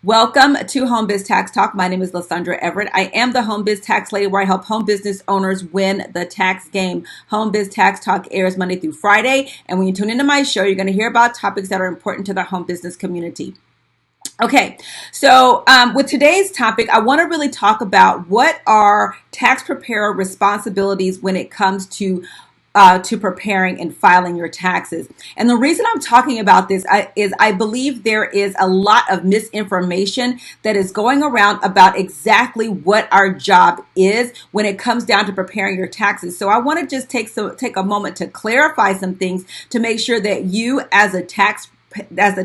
Welcome to Home Biz Tax Talk. My name is Lysandra Everett. I am the Home Biz Tax Lady where I help home business owners win the tax game. Home Biz Tax Talk airs Monday through Friday. And when you tune into my show, you're going to hear about topics that are important to the home business community. Okay, so with today's topic, I want to really talk about what are tax preparer responsibilities when it comes to preparing and filing your taxes. And the reason I'm talking about this is I believe there is a lot of misinformation that is going around about exactly what our job is when it comes down to preparing your taxes. So I want to just take a moment to clarify some things to make sure that you as a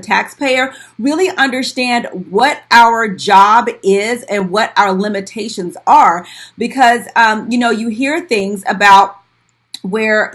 taxpayer really understand what our job is and what our limitations are, because you hear things about where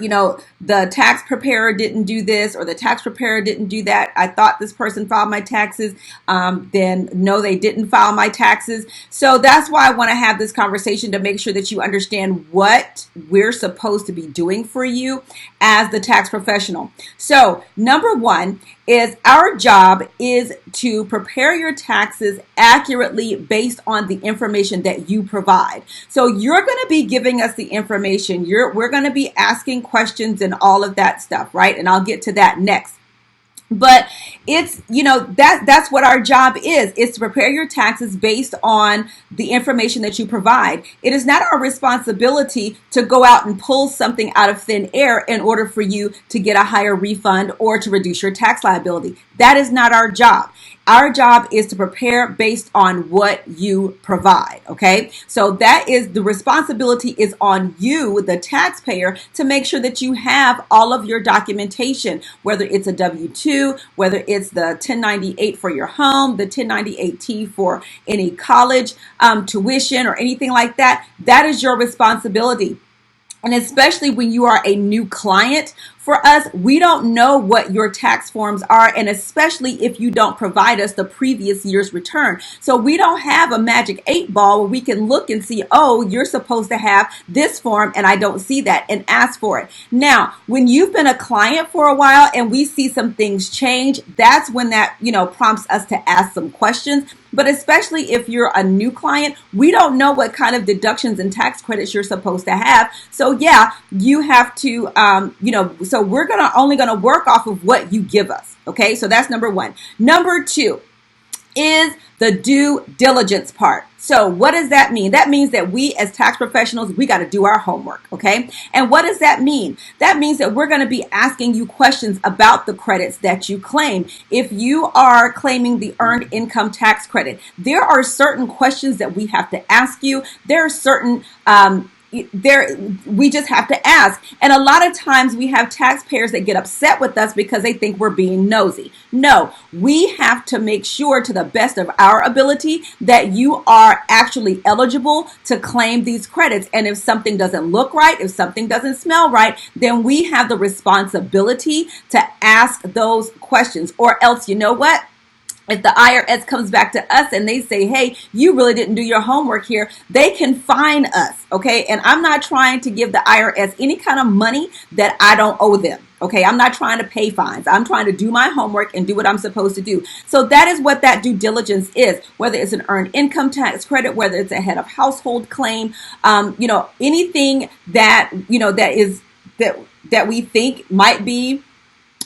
the tax preparer didn't do this or the tax preparer didn't do that. I thought this person filed my taxes. Then no, they didn't file my taxes. So that's why I want to have this conversation to make sure that you understand what we're supposed to be doing for you as the tax professional. So number one is our job is to prepare your taxes accurately based on the information that you provide. So you're going to be giving us the information. We're going to be asking questions and all of that stuff, right? And I'll get to that next. But it's, that's what our job is to prepare your taxes based on the information that you provide. It is not our responsibility to go out and pull something out of thin air in order for you to get a higher refund or to reduce your tax liability. That is not our job. Our job is to prepare based on what you provide, okay? So that is the responsibility is on you, the taxpayer, to make sure that you have all of your documentation, whether it's a W-2, whether it's the 1098 for your home, the 1098-T for any college tuition or anything like that. That is your responsibility. And especially when you are a new client, for us, we don't know what your tax forms are, and especially if you don't provide us the previous year's return. So we don't have a magic 8-ball where we can look and see, oh, you're supposed to have this form and I don't see that, and ask for it. Now, when you've been a client for a while and we see some things change, that's when that, prompts us to ask some questions. But especially if you're a new client, we don't know what kind of deductions and tax credits you're supposed to have. So yeah, you have to, so we're only gonna work off of what you give us. Okay, so that's number one. Number two is the due diligence part. So what does that mean? That means that we as tax professionals, we got to do our homework, okay? And what does that mean? That means that we're going to be asking you questions about the credits that you claim. If you are claiming the earned income tax credit, there are certain questions that we have to ask you. There are certain we just have to ask. And a lot of times we have taxpayers that get upset with us because they think we're being nosy. No, we have to make sure to the best of our ability that you are actually eligible to claim these credits. And if something doesn't look right, if something doesn't smell right, then we have the responsibility to ask those questions. Or else, you know what? If the IRS comes back to us and they say, hey, you really didn't do your homework here, they can fine us, okay? And I'm not trying to give the IRS any kind of money that I don't owe them, okay? I'm not trying to pay fines. I'm trying to do my homework and do what I'm supposed to do. So that is what that due diligence is, whether it's an earned income tax credit, whether it's a head of household claim, anything that, that we think might be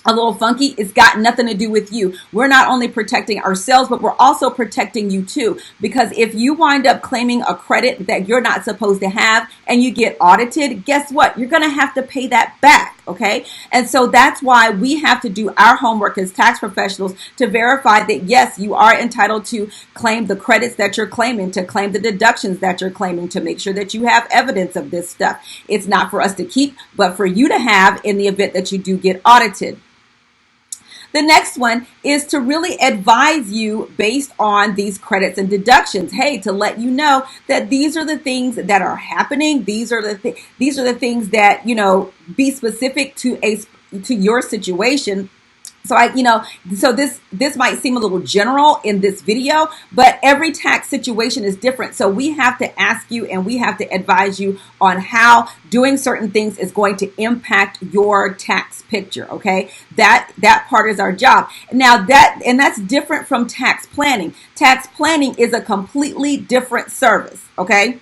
a little funky, it's got nothing to do with you. We're not only protecting ourselves, but we're also protecting you too. Because if you wind up claiming a credit that you're not supposed to have and you get audited, guess what? You're going to have to pay that back, okay? And so that's why we have to do our homework as tax professionals to verify that, yes, you are entitled to claim the credits that you're claiming, to claim the deductions that you're claiming, to make sure that you have evidence of this stuff. It's not for us to keep, but for you to have in the event that you do get audited. The next one is to really advise you based on these credits and deductions. Hey, to let you know that these are the things that are happening. These are the things that, be specific to your situation. So so this might seem a little general in this video, but every tax situation is different. So we have to ask you and we have to advise you on how doing certain things is going to impact your tax picture. Okay, that part is our job. Now that's different from tax planning. Tax planning is a completely different service. Okay.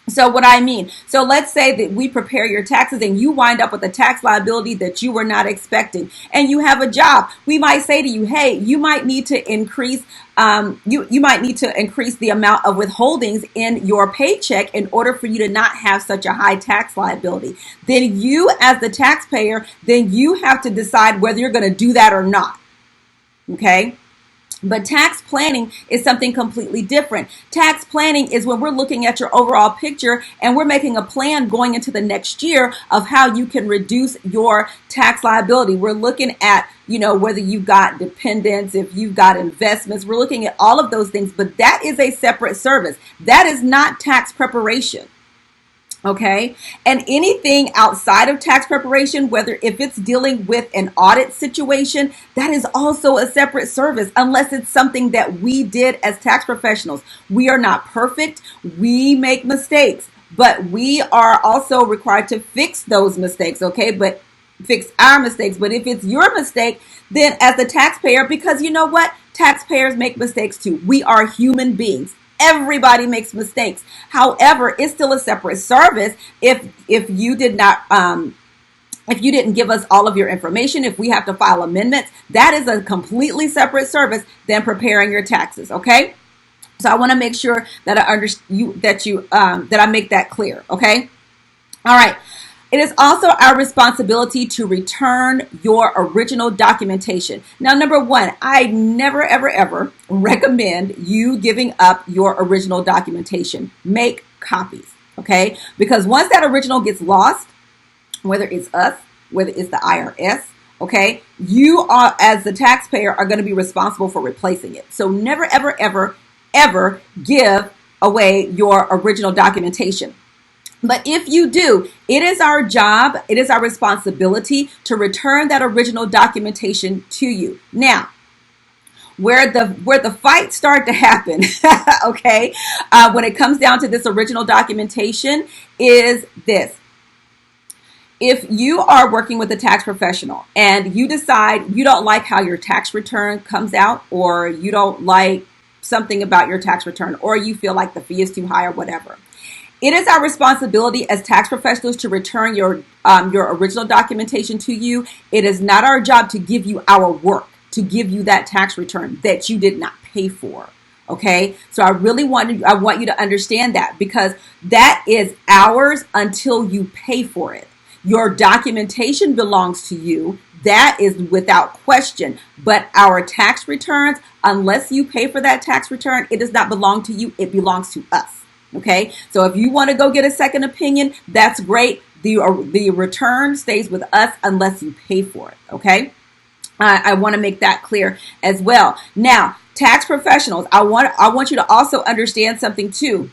So what I mean, so let's say that we prepare your taxes and you wind up with a tax liability that you were not expecting and you have a job. We might say to you, hey, you might need to increase you might need to increase the amount of withholdings in your paycheck in order for you to not have such a high tax liability. Then you as the taxpayer, then you have to decide whether you're going to do that or not. Okay? But tax planning is something completely different. Tax planning is when we're looking at your overall picture and we're making a plan going into the next year of how you can reduce your tax liability. We're looking at, whether you've got dependents, if you've got investments, we're looking at all of those things, but that is a separate service. That is not tax preparation. Okay. And anything outside of tax preparation, whether if it's dealing with an audit situation, that is also a separate service, unless it's something that we did as tax professionals. We are not perfect. We make mistakes, but we are also required to fix those mistakes. Okay. But fix our mistakes. But if it's your mistake, then as the taxpayer, because you know what? Taxpayers make mistakes too. We are human beings. Everybody makes mistakes. However, it's still a separate service if you did not if you didn't give us all of your information, if we have to file amendments, that is a completely separate service than preparing your taxes. Okay, so I want to make sure that that I make that clear. Okay, all right. It is also our responsibility to return your original documentation. Now, number one, I never, ever, ever recommend you giving up your original documentation. Make copies, okay? Because once that original gets lost, whether it's us, whether it's the IRS, okay, you are, as the taxpayer, are going to be responsible for replacing it. So never, ever, ever, ever give away your original documentation. But if you do, it is our job, it is our responsibility to return that original documentation to you. Now, where the fights start to happen, okay, when it comes down to this original documentation is this. If you are working with a tax professional and you decide you don't like how your tax return comes out, or you don't like something about your tax return, or you feel like the fee is too high or whatever, it is our responsibility as tax professionals to return your original documentation to you. It is not our job to give you our work, to give you that tax return that you did not pay for. Okay, so I want you to understand that, because that is ours until you pay for it. Your documentation belongs to you. That is without question. But our tax returns, unless you pay for that tax return, it does not belong to you. It belongs to us. Okay, so if you want to go get a second opinion, that's great. The return stays with us unless you pay for it. Okay, I want to make that clear as well. Now, tax professionals, I want you to also understand something too.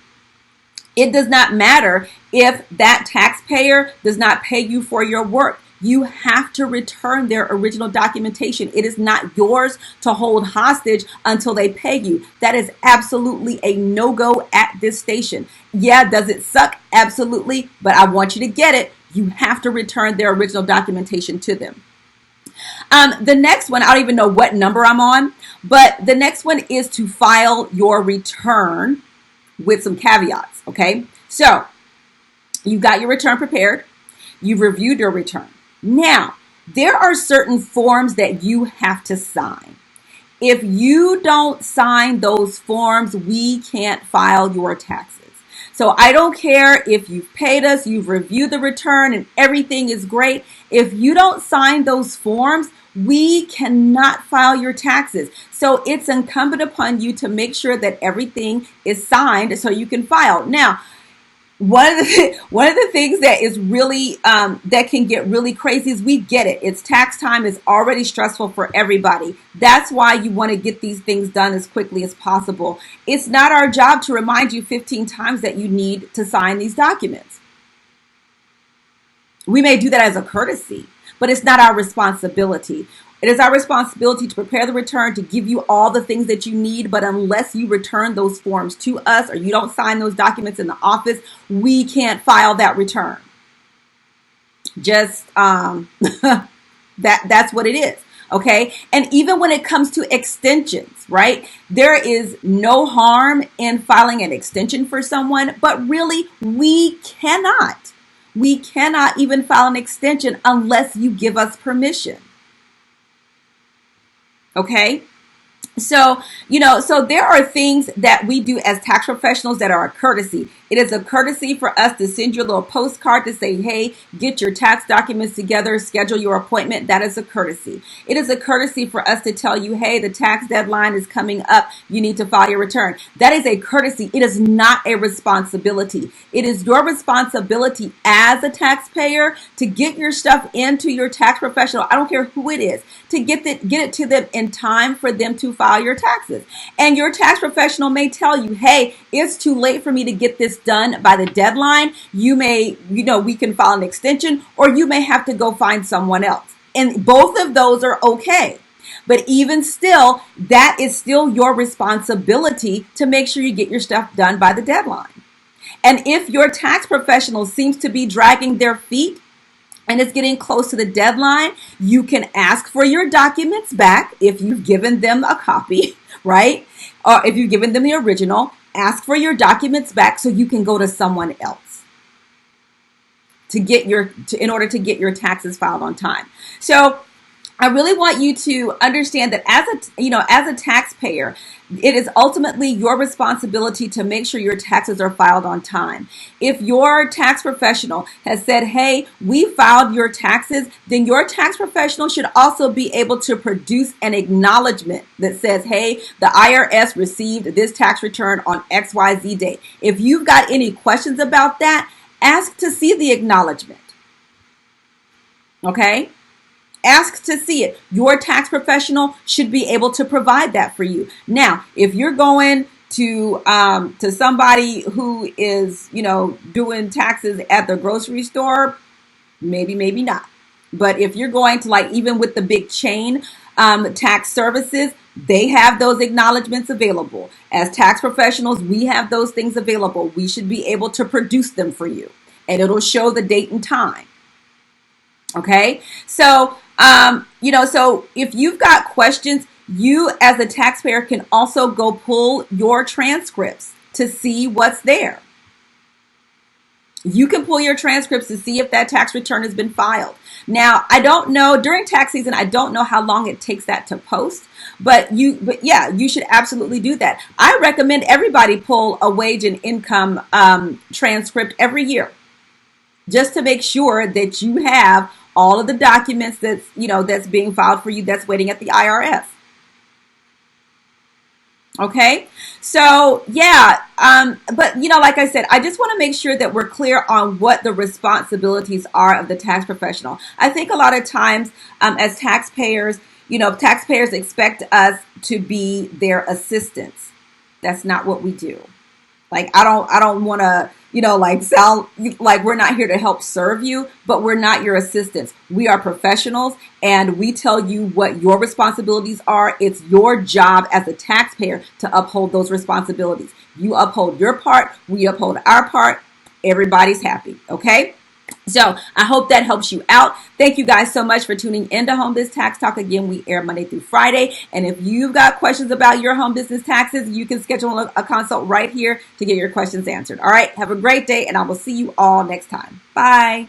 It does not matter if that taxpayer does not pay you for your work. You have to return their original documentation. It is not yours to hold hostage until they pay you. That is absolutely a no-go at this station. Yeah, does it suck? Absolutely. But I want you to get it. You have to return their original documentation to them. The next one, I don't even know what number I'm on, but the next one is to file your return with some caveats. Okay, so you've got your return prepared. You've reviewed your return. Now, there are certain forms that you have to sign. If you don't sign those forms, we can't file your taxes. So I don't care if you've paid us, you've reviewed the return, and everything is great. If you don't sign those forms, we cannot file your taxes. So it's incumbent upon you to make sure that everything is signed so you can file. Now, one of the things that is really that can get really crazy is, we get it. It's tax time. It's already stressful for everybody. That's why you want to get these things done as quickly as possible. It's not our job to remind you 15 times that you need to sign these documents. We may do that as a courtesy, but it's not our responsibility. It is our responsibility to prepare the return, to give you all the things that you need. But unless you return those forms to us or you don't sign those documents in the office, we can't file that return. Just that's what it is. Okay. And even when it comes to extensions, right? There is no harm in filing an extension for someone, but really we cannot even file an extension unless you give us permission. Okay. So, so there are things that we do as tax professionals that are a courtesy. It is a courtesy for us to send you a little postcard to say, hey, get your tax documents together, schedule your appointment. That is a courtesy. It is a courtesy for us to tell you, hey, the tax deadline is coming up. You need to file your return. That is a courtesy. It is not a responsibility. It is your responsibility as a taxpayer to get your stuff into your tax professional. I don't care who it is, to get it to them in time for them to file your taxes. And your tax professional may tell you, hey, it's too late for me to get this done by the deadline. You may, we can file an extension, or you may have to go find someone else. And both of those are okay. But even still, that is still your responsibility to make sure you get your stuff done by the deadline. And if your tax professional seems to be dragging their feet and it's getting close to the deadline, you can ask for your documents back if you've given them a copy, right? Or if you've given them the original, ask for your documents back so you can go to someone else in order to get your taxes filed on time. So I really want you to understand that as a taxpayer, it is ultimately your responsibility to make sure your taxes are filed on time. If your tax professional has said, hey, we filed your taxes, then your tax professional should also be able to produce an acknowledgement that says, hey, the IRS received this tax return on XYZ date. If you've got any questions about that, ask to see the acknowledgement. Okay? Ask to see it. Your tax professional should be able to provide that for you. Now, if you're going to somebody who is, doing taxes at the grocery store, maybe not. But if you're going to even with the big chain tax services, they have those acknowledgments available. As tax professionals, we have those things available. We should be able to produce them for you, and it'll show the date and time. Okay, so so if you've got questions, you as a taxpayer can also go pull your transcripts to see what's there. You can pull your transcripts to see if that tax return has been filed. Now, I don't know, during tax season, I don't know how long it takes that to post, but yeah, you should absolutely do that. I recommend everybody pull a wage and income transcript every year, just to make sure that you have all of the documents that's being filed for you, that's waiting at the IRS. Okay, so yeah, but like I said, I just want to make sure that we're clear on what the responsibilities are of the tax professional. I think a lot of times as taxpayers, taxpayers expect us to be their assistants. That's not what we do. I don't want to, sound like we're not here to help serve you, but we're not your assistants. We are professionals, and we tell you what your responsibilities are. It's your job as a taxpayer to uphold those responsibilities. You uphold your part, we uphold our part. Everybody's happy, okay? So I hope that helps you out. Thank you guys so much for tuning into Home Biz Tax Talk. Again, we air Monday through Friday. And if you've got questions about your home business taxes, you can schedule a consult right here to get your questions answered. All right. Have a great day, and I will see you all next time. Bye.